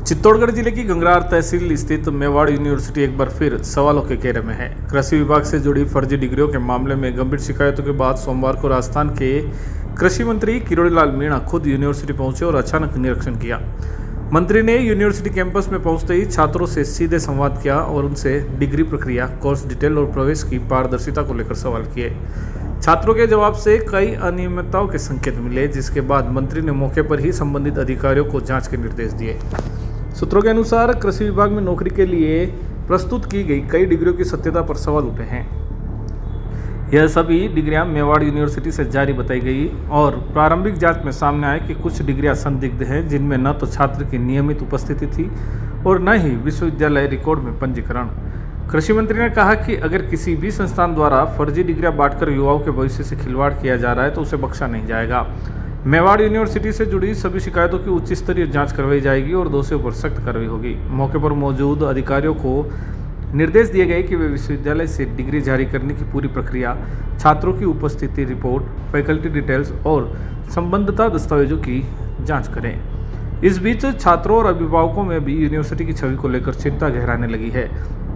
चित्तौड़गढ़ जिले की गंगरार तहसील स्थित मेवाड़ यूनिवर्सिटी एक बार फिर सवालों के घेरे में है। कृषि विभाग से जुड़ी फर्जी डिग्रियों के मामले में गंभीर शिकायतों के बाद सोमवार को राजस्थान के कृषि मंत्री किरोड़ीलाल मीणा खुद यूनिवर्सिटी पहुंचे और अचानक निरीक्षण किया। मंत्री ने यूनिवर्सिटी कैंपस में पहुंचते ही छात्रों से सीधे संवाद किया और उनसे डिग्री प्रक्रिया, कोर्स डिटेल और प्रवेश की पारदर्शिता को लेकर सवाल किए। छात्रों के जवाब से कई अनियमितताओं के संकेत मिले, जिसके बाद मंत्री ने मौके पर ही संबंधित अधिकारियों को जांच के निर्देश दिए। सूत्रों के अनुसार कृषि विभाग में नौकरी के लिए प्रस्तुत की गई कई डिग्रियों की सत्यता पर सवाल उठे हैं। यह सभी डिग्रियां मेवाड़ यूनिवर्सिटी से जारी बताई गई और प्रारंभिक जांच में सामने आया कि कुछ डिग्रियां संदिग्ध हैं, जिनमें न तो छात्र की नियमित उपस्थिति थी और न ही विश्वविद्यालय रिकॉर्ड में पंजीकरण। कृषि मंत्री ने कहा कि अगर किसी भी संस्थान द्वारा फर्जी डिग्रियां बांटकर युवाओं के भविष्य से खिलवाड़ किया जा रहा है तो उसे बख्शा नहीं जाएगा। मेवाड़ यूनिवर्सिटी से जुड़ी सभी शिकायतों की उच्च स्तरीय जांच करवाई जाएगी और दोषियों पर सख्त कार्रवाई होगी। मौके पर मौजूद अधिकारियों को निर्देश दिए गए कि वे विश्वविद्यालय से डिग्री जारी करने की पूरी प्रक्रिया, छात्रों की उपस्थिति रिपोर्ट, फैकल्टी डिटेल्स और संबद्धता दस्तावेजों की जांच करें। इस बीच छात्रों और अभिभावकों में भी यूनिवर्सिटी की छवि को लेकर चिंता गहराने लगी है।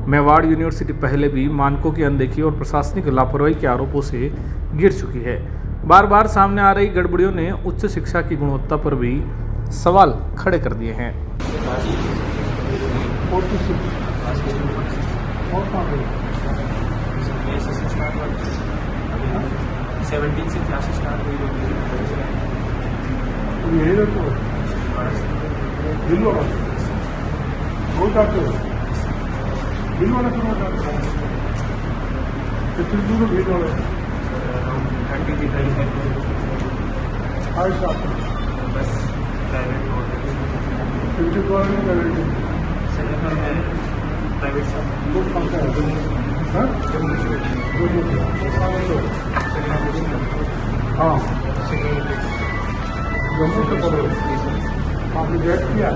मेवाड़ यूनिवर्सिटी पहले भी मानकों की अनदेखी और प्रशासनिक लापरवाही के आरोपों से घिर चुकी है। बार बार सामने आ रही गड़बड़ियों ने उच्च शिक्षा की गुणवत्ता पर भी सवाल खड़े कर दिए हैं। से क्लासेस स्टार्ट हुई बस प्राइवेट हाँ जम्मू से पढ़ो आपने जेट किया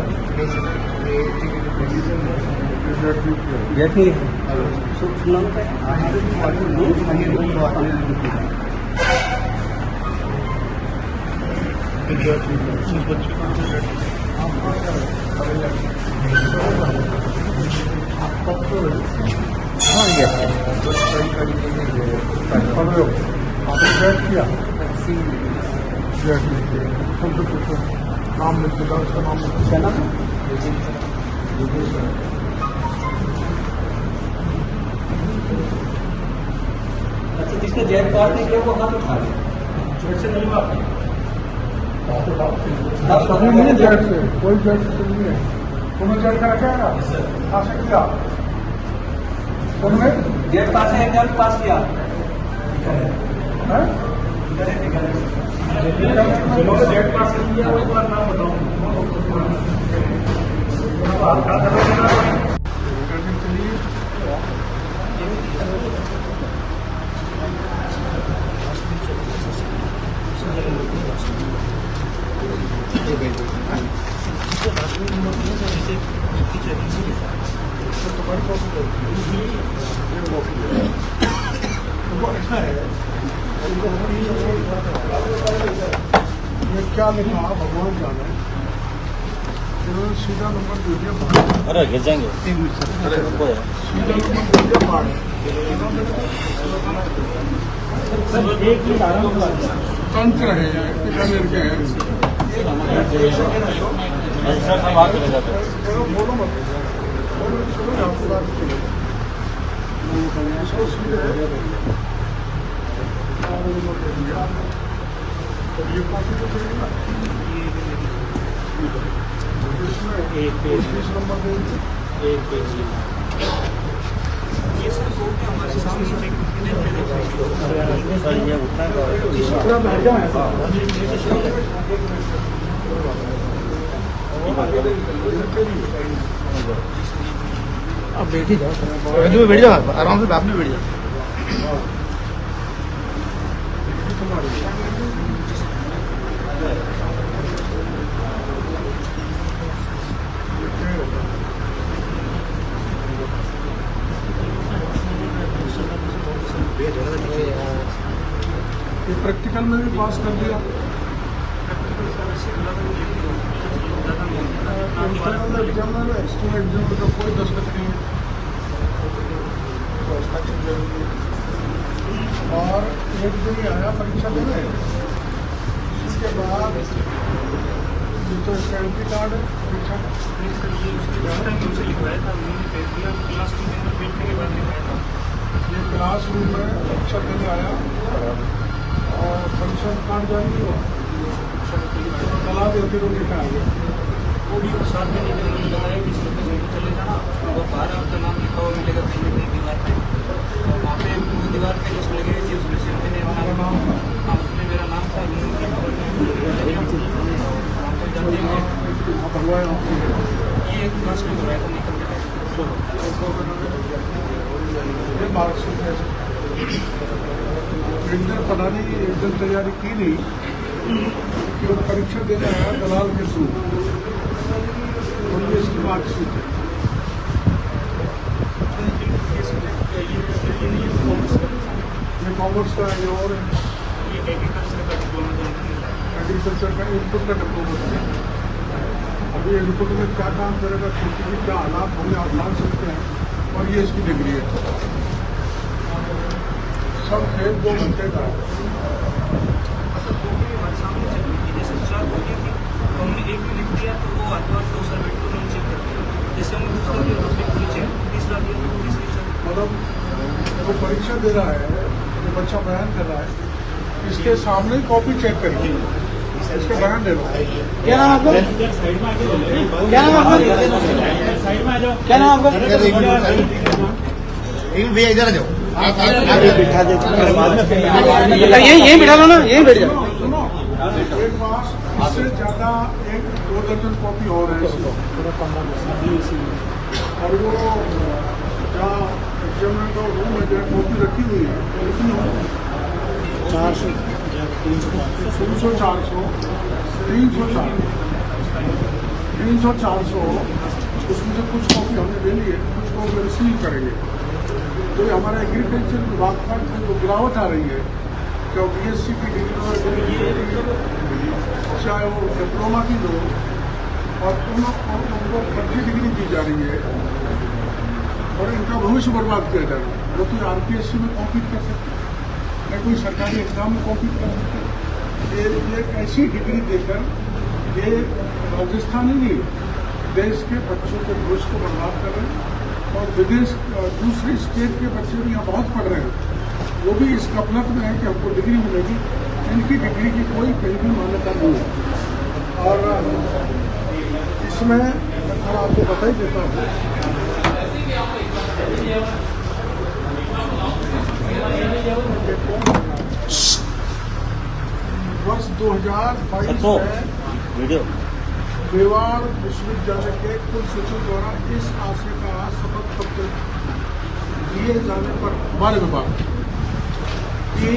नाम लिख देगा, उसका नाम लिख ना। अच्छा, जिसने जेट पास नहीं किया वो हाथ उठा लिया, जेट से नहीं बात नहीं है, जेट से कोई जेट से नहीं है। तुम्हें जेट का रखा है ना, कहाँ से किया तुमने? जेट पास है, जेट पास किया जिन्होंने जेट पास किया वो एक बार नाम बताओ। ये क्या लिखा भगवान जाने, इन्होंने सीधा नंबर दे दिया। अरे गिर जाएंगे। सीधा नंबर दे दिया पाड़। तंत्र है ऐसा सब आगे ले जाते हैं। बोलो मत, आपकी बात ये कॉपी तो एक नंबर देंगे, एक पेज ये सब हमारे सामने अब बैठ ही जाओ, बैठ जाओ आराम से, आप में बैठ जाओ। ये प्रैक्टिकल में भी पास कर दिया। प्रैक्टिकल एग्जामिनर एक्सटर्नल एग्जामिनर का कोई दस्तखत नहीं है, तो हस्ताक्षर जरूरी है। और एक दिन ही आया परीक्षा देने, उसके बाद ये तो एंट्री कार्ड है परीक्षा ये क्लासरूम में परीक्षा देने आया और परीक्षा कार्ड जारी नहीं हुआ, कला देते हुए लिखा आ गया। वो भी साथ में नहीं लगाया कि इसमें चले जाना और 12 आपका नाम लिखा हुआ मिलेगा कहीं ना कहीं दीवार पे, और वहाँ पे दीवार पे लिस्ट लगी हुई थी, उसमें से मैंने अपना नाम, हाँ उसमें मेरा नाम था, ये एक क्लास में हो रहा था निकल गया। ये मार्कशीट है, एक दिन पता नहीं, एक दिन तैयारी की नहीं कि वो परीक्षा देने आया दलाल के थ्रू, और ये इसकी मार्कशीट है। ये कॉमर्स का है और एग्रीकल्चर का इनपुट का डिप्लोमा है। अभी इनपुट में क्या काम करेगा, खेती के क्या हालात होंगे आप जान सकते हैं, और ये इसकी डिग्री है। सब खेल 2 घंटे का है। जैसे 4 हो गया कि हमने एक में लिख दिया तो वो आत्मा तो सर बेट को हम चेक करते हैं, जैसे हमने दूसरा दिया तो उसमें नीचे तीसरा दिया तो तीसरी चेक। मतलब वो परीक्षा दे रहा है, जो बच्चा बयान कर रहा है, इसके सामने ही कॉपी चेक करके इसके बयान दे रहा है। क्या नाम आपका? क्या नाम आपका? क्या नाम आपका? भैया इधर आ जाओ, यही बिठा लो ना, यही बैठ जाओ। सुनो, एक पास इससे ज्यादा 1-2 दर्जन कॉपी और है इसमें। और वो जहाँ एग्जामिनर का रूम है, जहाँ कॉपी रखी हुई है, कितनी हो? 300, 400, 300-400, उसमें से कुछ कॉपी हमने ले ली है, कुछ कॉपी रिसीव करेंगे। तो ये हमारा एग्रीकल्चर विभाग का जो गिरावट आ रही है, क्या BSc की डिग्री, चाहे वो डिप्लोमा की लो, और उनको फर्जी डिग्री दी जा रही है और इनका भविष्य बर्बाद किया जा रहा है। वो तो RPSC में कॉम्पीट कर सकते हैं, न कोई सरकारी एग्जाम में कॉम्पीट कर सकते हैं। ये ऐसी डिग्री देकर ये राजस्थान ही नहीं, देश के बच्चों के भविष्य को बर्बाद कर रहे हैं। और विदेश दूसरे स्टेट के बच्चे भी यहाँ बहुत पढ़ रहे हैं, वो भी इस गफलत में है कि हमको डिग्री मिलेगी। इनकी डिग्री की कोई कहीं भी मान्यता नहीं है। और इसमें मैं आपको बता ही देता हूँ, वर्ष 2022 में मेवाड़ विश्वविद्यालय के कुल सचिव द्वारा इस आशय का शपथ पत्र दिए जाने पर हमारे विभाग कि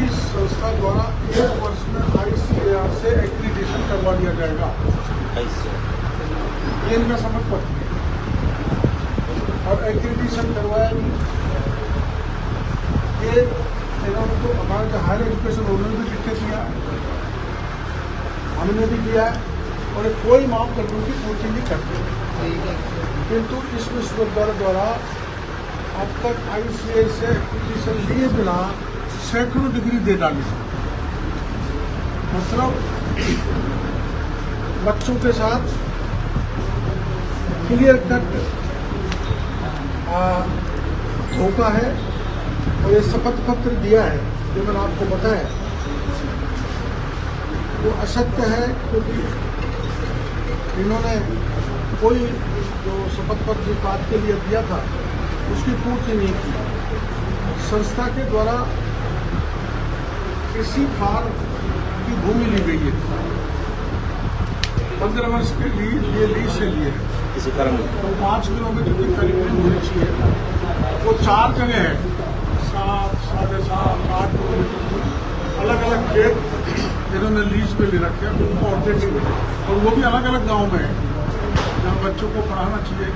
इस संस्था द्वारा 1 वर्ष में ICAR से एक्रीडिटेशन करवा दिया जाएगा। ये इनका शपथ पत्र है, और एक्रीडिटेशन करवाया नहीं। ये इन्होंने तो हमारे जो हायर एजुकेशन उन्होंने भी लिख के दिया, हमने भी दिया है, और कोई मापदंडों की पूर्ति नहीं करते। किंतु इस विश्वविद्यालय द्वारा अब तक ICAR से एक्रीडिटेशन लिए बिना सैकड़ों डिग्री दे डाली। मतलब बच्चों के साथ क्लियर कट धोखा है। और ये शपथ पत्र दिया है जो मैंने आपको बताया, वो असत्य है, क्योंकि इन्होंने कोई जो शपथ पत्र जिस बात के लिए दिया था उसकी पूर्ति नहीं की। संस्था के द्वारा इसी फार्म की भूमि ली गई है, 15 वर्ष के लिए लीज से लिए है। किसी कारण तो 5 किलोमीटर की करीब होनी चाहिए। वो 4 जगह है, 7, 7.5, 8 किलोमीटर की अलग अलग खेत इन्होंने लीज पे ले रखे हैं, उनको ऑर्डिनेटिव है। और वो भी अलग अलग गांव में है, जहाँ बच्चों को पढ़ाना चाहिए,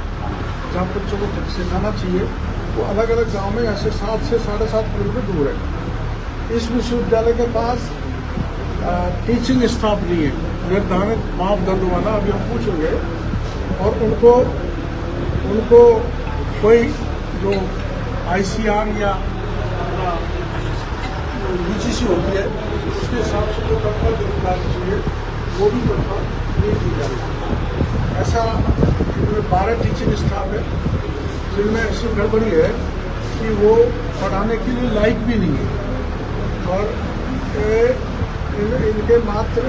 जहाँ बच्चों को सिखाना चाहिए, वो अलग अलग गांव में ऐसे 7 से 7.5 किलोमीटर दूर है। इस विश्वविद्यालय के पास टीचिंग स्टाफ नहीं है निर्धारित मापदंडों वाला। अभी हम पूछेंगे उनको कोई जो ICR या UGC होती है उसके हिसाब से जो तनख्वाह दी जानी चाहिए वो भी तनख्वाह नहीं दी जा रही। ऐसा इनमें 12 टीचिंग स्टाफ है जिनमें ऐसी गड़बड़ी है कि वो पढ़ाने के लिए लायक भी नहीं है और इनके मात्र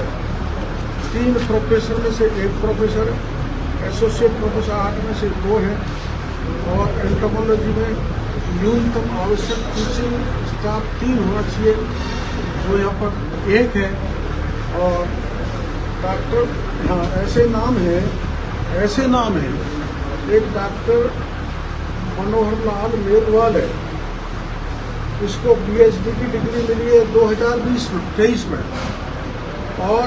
3 प्रोफेसर में से 1 प्रोफेसर है, एसोसिएट प्रोफेसर 8 में से 2 हैं और एंटोमोलॉजी में न्यूनतम आवश्यक टीचिंग स्टाफ 3 होना चाहिए जो यहाँ पर 1 है। और डॉक्टर, हाँ ऐसे नाम है एक डॉक्टर मनोहर लाल मेघवाल है, इसको PhD की डिग्री मिली है 2023 में और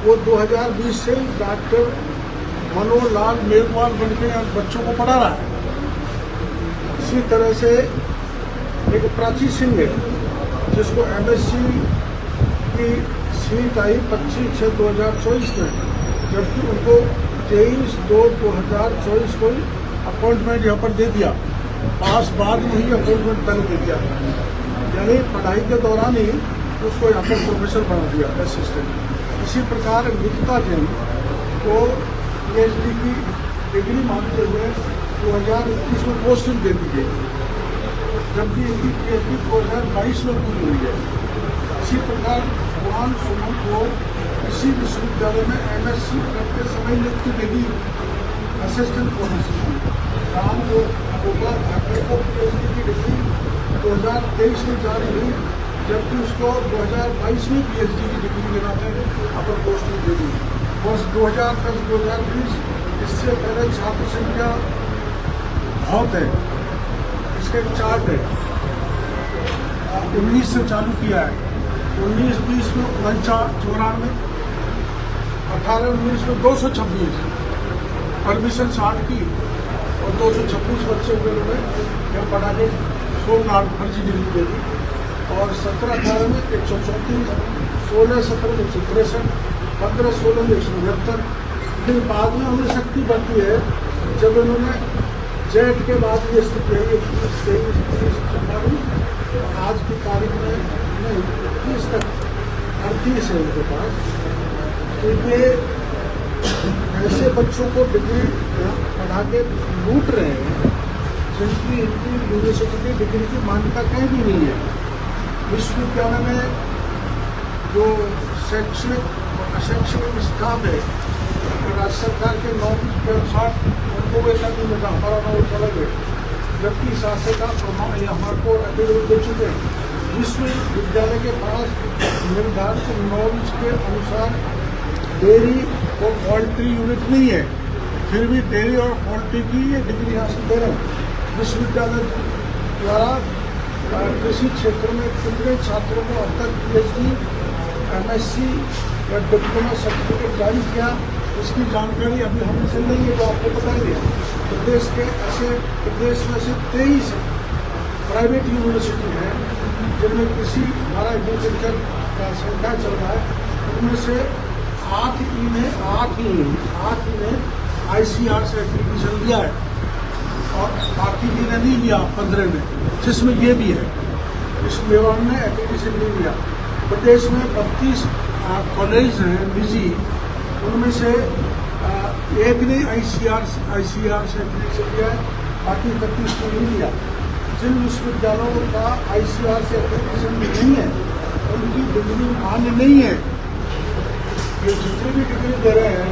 वो 2020 से डॉक्टर मनोहर लाल मेघवाल बनके बच्चों को पढ़ा रहा है। इसी तरह से एक प्राची सिंह है जिसको MSc की सीट आई 25/6/2024 में, जबकि उनको 23/2/2024 को अपॉइंटमेंट यहाँ पर दे दिया, पास बाद में ही अपॉइंटमेंट पहले दे दिया, यानी पढ़ाई के दौरान ही उसको यहाँ पर प्रोफेसर बना दिया असिस्टेंट। इसी प्रकार निकिता जैन को PhD की डिग्री मानते हुए 2021 में पोस्टिंग दे दी गई, जबकि इनकी PhD 2022 में पूरी हुई है। इसी प्रकार भगवान सुमन को इसी विश्वविद्यालय में MSc करते समय नियुक्ति देगी असिस्टेंट प्रोफेसर। राम गोपाल ठाकरे को PhD की डिग्री 2023 में जारी हुई, जबकि उसको 2022 में PhD की डिग्री लेना थे, अपन पोस्टिंग दे दी। वर्ष 2010-2020 इससे पहले छात्र संख्या बहुत है, इसके चार्ट है। 19 से चालू किया है, 19-20 में 94, 18-19 में 226 परमिशन 60 की और 226 बच्चे हुए उन्होंने यहाँ पढ़ा के सोमनाथ फर्जी डिग्री दे दी। और 17-18 में 134, 16-17 में 163, 15-16 में 179। फिर बाद में उन्हें शक्ति बढ़ती है जब उन्होंने जेट के बाद ये स्थिति है 23 आज की तारीख में नहीं 30 तक 38 है उनके पास। तो ये ऐसे बच्चों को डिग्री पढ़ा के लूट रहे हैं जिनकी इनकी यूनिवर्सिटी की डिग्री की मान्यता कहीं भी नहीं है। विश्वविद्यालय में जो शैक्षणिक और अशैक्षणिक स्टाफ है राज्य सरकार के नौकरी के अनुसार उनको वेतन नहीं मिलता, हमारा नौकरी चला गया, जबकि शासन का प्रमाण हमारे को एफिडेविट दे चुके हैं। विश्वविद्यालय के पास निर्धारित नॉर्म्स के अनुसार डेयरी और पोल्ट्री यूनिट नहीं है, फिर भी डेयरी और पोल्ट्री की ये डिग्री हासिल दे रहे हैं। विश्वविद्यालय द्वारा कृषि क्षेत्र में कितने छात्रों को अब तक PhD, MSc या डिप्लोमा सर्टिफिकेट जारी किया, इसकी जानकारी अभी हमसे नहीं है, तो आपको बताएंगे। प्रदेश में से 23 प्राइवेट यूनिवर्सिटी हैं जिनमें कृषि हमारा एग्रीकल्चर का संख्या चल रहा है, उनमें से 8 ही ने ICR से एप्लीकेशन लिया है और बाकी भी ने नहीं लिया 15 में, जिसमें ये भी है। इस मेवाड़ ने एप्लीकेशन नहीं लिया। प्रदेश में 32 कॉलेज हैं निजी, उनमें से एक ने ICR से एप्लीकेशन लिया है, बाकी 31 ने नहीं लिया। जिन विश्वविद्यालयों का ICR से एप्लीकेशन नहीं है उनकी डिग्री मान्य नहीं है। ये जितनी भी डिग्री दे रहे हैं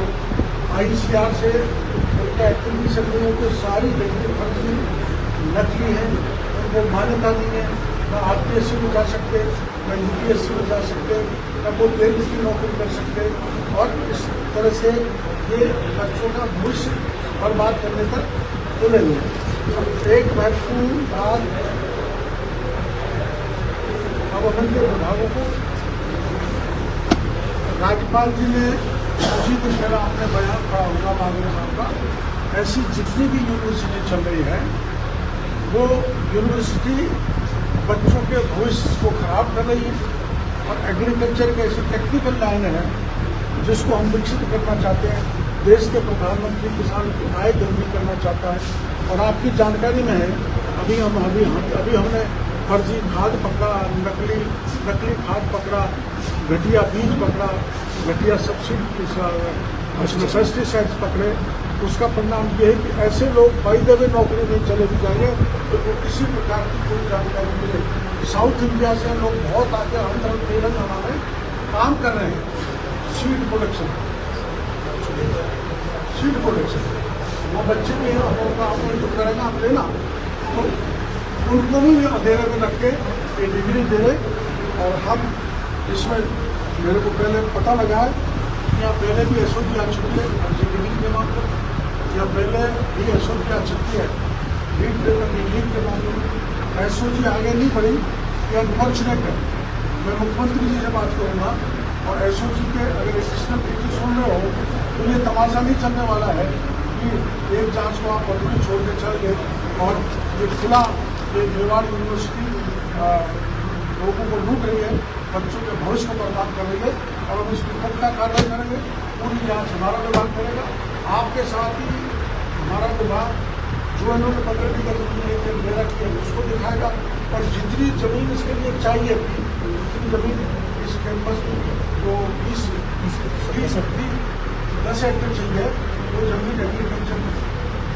ICR से उनका एप्लीकेशन नहीं है, तो सारी डिग्री फर्जी नकली है, उनको मान्यता नहीं है। न RPSC में जा सकते, न UPSC में जा सकते, न कोई रेलवे की नौकरी कर सकते, और इस तरह से ये बच्चों का भविष्य बर्बाद करने पर तुले हुए। अब एक महत्वपूर्ण बात प्रबंधन के विभागों को, राज्यपाल जी ने उसी दिन पहला अपने बयान पढ़ा होगा बागेश्वर साहब का, ऐसी जितनी भी यूनिवर्सिटी चल रही है वो यूनिवर्सिटी बच्चों के भविष्य को खराब कर रही है। और एग्रीकल्चर की ऐसी टेक्निकल लाइन है जिसको हम विकसित करना चाहते हैं, देश के प्रधानमंत्री किसान की आय दोगुनी करना चाहता है। और आपकी जानकारी में है, अभी हमने फर्जी खाद पकड़ा, नकली खाद पकड़ा, घटिया बीज पकड़ा, घटिया सब्सिडी उसमें पेस्टिसाइड्स पकड़े। उसका परिणाम ये है कि ऐसे लोग बाई द वे नौकरी नहीं चले भी जाएंगे तो वो किसी प्रकार की कोई जानकारी मिले। साउथ इंडिया से लोग बहुत आगे हम तरफ तेलंगाना में काम कर रहे हैं, सीड प्रोडक्शन, वो बच्चे भी हैं, आपको जो करेगा आप लेना, तो उनको भी अंधेरे में रख के ये डिग्री दे रहे। और हम इसमें मेरे को पहले पता लगा है कि यहाँ पहले भी एसओपी आ चुकी है डिग्री के मामले में, या पहले भी एसओपी आ चुकी है लीड के मामले में। एसओपी आगे नहीं बढ़ी, ये अनफॉर्चुनेट है। मैं मुख्यमंत्री जी से बात करूँगा और एसओपी के अगर एडिशनल ड्यूटी सुन रहे हो तो ये तमाशा नहीं चलने वाला है कि एक जांच को आप बदली छोड़ के चल गए और ये खुला ये मेवाड़ यूनिवर्सिटी लोगों को लूट रही है, बच्चों के भविष्य को बर्बाद कर रही है। और हम इस पर पुख्ता कार्रवाई करेंगे, पूरी जांच हमारा विभाग करेगा, आपके साथ ही हमारा विभाग जो इन्होंने 15 बीघा जमीन लेकर मेरा किया उसको दिखाएगा। और जितनी जमीन इसके लिए चाहिए, जितनी जमीन इस कैंपस में जो 10 हेक्टेयर चाहिए, वो जमीन एग्रीकल्चर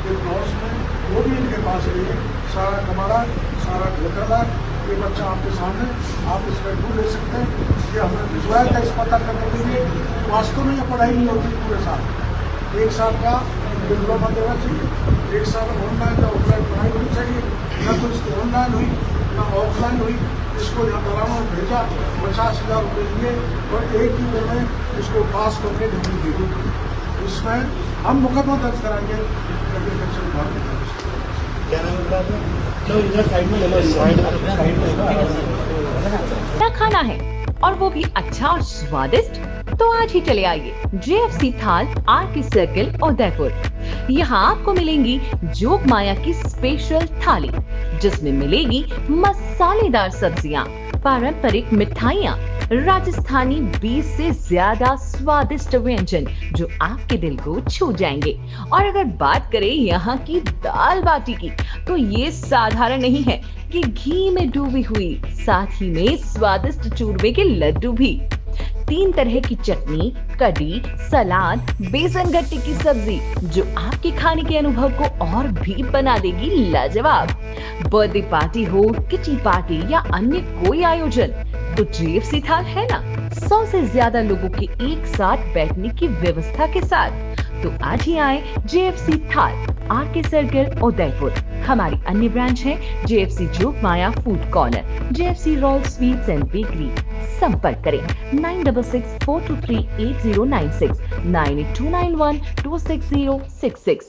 के प्लॉट्स में वो भी इनके पास रही है। सारा कमाड़ा, सारा घोटाला, ये बच्चा आपके सामने, आप इसका इंटरव्यू ले सकते हैं। ये हमने भिजवाया था इस पता करने के लिए। वास्तव में यह पढ़ाई नहीं होती पूरे साल, 1 साल का डिप्लोमा देना चाहिए, 1 साल ऑनलाइन या ऑफलाइन पढ़ाई होनी चाहिए। न तो इसकी ऑनलाइन हुई न ऑफलाइन हुई। इसको यहाँ दराना भेजा, 50,000 रुपये दिए और एक ही दिन में इसको पास करके डिग्री दे दी। इसमें हम मुकदमा दर्ज कराएंगे एग्रीकल्चर विभाग में। क्या नाम है? लो इधर साइड में ले लो, साइड में क्या खाना है और वो भी अच्छा और स्वादिष्ट, तो आज ही चले आइए JFC थाल RK सर्किल उदयपुर। यहाँ आपको मिलेंगी जोग माया की स्पेशल थाली, जिसमें मिलेगी मसालेदार सब्जियाँ, पारंपरिक मिठाइयाँ, राजस्थानी 20 से ज्यादा स्वादिष्ट व्यंजन जो आपके दिल को छू जाएंगे। और अगर बात करें यहाँ की दाल बाटी की, तो ये साधारण नहीं है कि घी में डूबी हुई, साथ ही में स्वादिष्ट चूरमे के लड्डू भी, 3 तरह की चटनी, कढ़ी, सलाद, बेसन गट्टे की सब्जी, जो आपके खाने के अनुभव को और भी बना देगी लाजवाब। बर्थडे पार्टी हो, किटी पार्टी या अन्य कोई आयोजन, तो JFC थाल है ना। 100 से ज्यादा लोगों के एक साथ बैठने की व्यवस्था के साथ। तो आज ही आए JFC थाल RK सर्किल उदयपुर। हमारी अन्य ब्रांच है JFC Jog Maya food corner, JFC royal sweets and bakery. संपर्क करें 9664238096, 982912606।